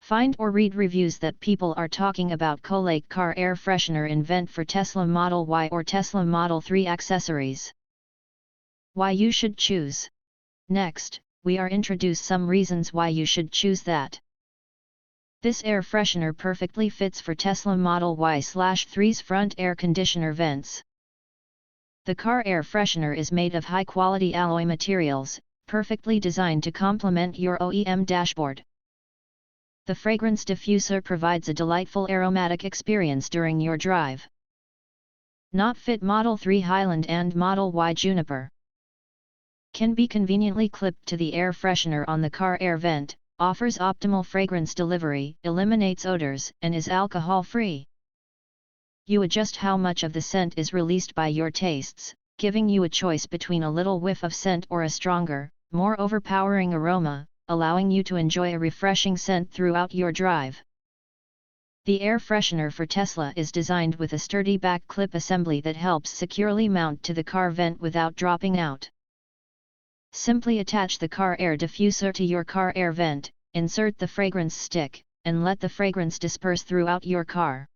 Find or read reviews that people are talking about COSLAKE car air freshener invent for Tesla Model Y or Tesla Model 3 accessories. Why you should choose. Next, we are introduce some reasons why you should choose that. This air freshener perfectly fits for Tesla Model Y/3's front air conditioner vents. The car air freshener is made of high-quality alloy materials, perfectly designed to complement your OEM dashboard. The fragrance diffuser provides a delightful aromatic experience during your drive. Not fit Model 3 Highland and Model Y Juniper. Can be conveniently clipped to the air freshener on the car air vent, offers optimal fragrance delivery, eliminates odors, and is alcohol-free. You adjust how much of the scent is released by your tastes, giving you a choice between a little whiff of scent or a stronger, more overpowering aroma, allowing you to enjoy a refreshing scent throughout your drive. The air freshener for Tesla is designed with a sturdy back clip assembly that helps securely mount to the car vent without dropping out. Simply attach the car air diffuser to your car air vent, insert the fragrance stick, and let the fragrance disperse throughout your car.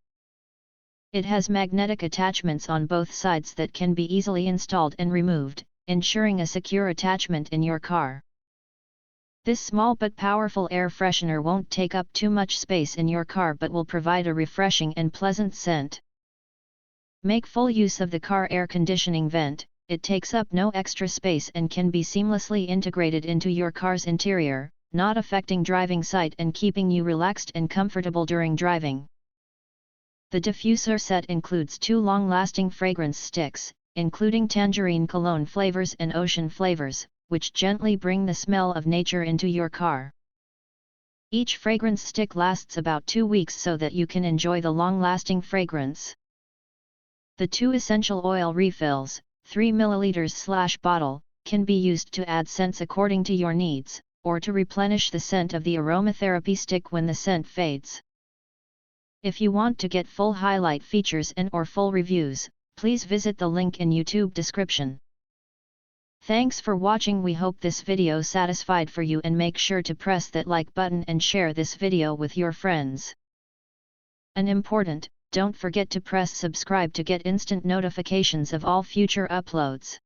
It has magnetic attachments on both sides that can be easily installed and removed, ensuring a secure attachment in your car. This small but powerful air freshener won't take up too much space in your car but will provide a refreshing and pleasant scent. Make full use of the car air conditioning vent. It takes up no extra space and can be seamlessly integrated into your car's interior, not affecting driving sight and keeping you relaxed and comfortable during driving. The diffuser set includes 2 long-lasting fragrance sticks, including tangerine cologne flavors and ocean flavors, which gently bring the smell of nature into your car. Each fragrance stick lasts about 2 weeks so that you can enjoy the long-lasting fragrance. The 2 essential oil refills, 3 ml/bottle, can be used to add scents according to your needs, or to replenish the scent of the aromatherapy stick when the scent fades. If you want to get full highlight features and/or full reviews, please visit the link in YouTube description. Thanks for watching. We hope this video satisfied for you and make sure to press that like button and share this video with your friends. And important, don't forget to press subscribe to get instant notifications of all future uploads.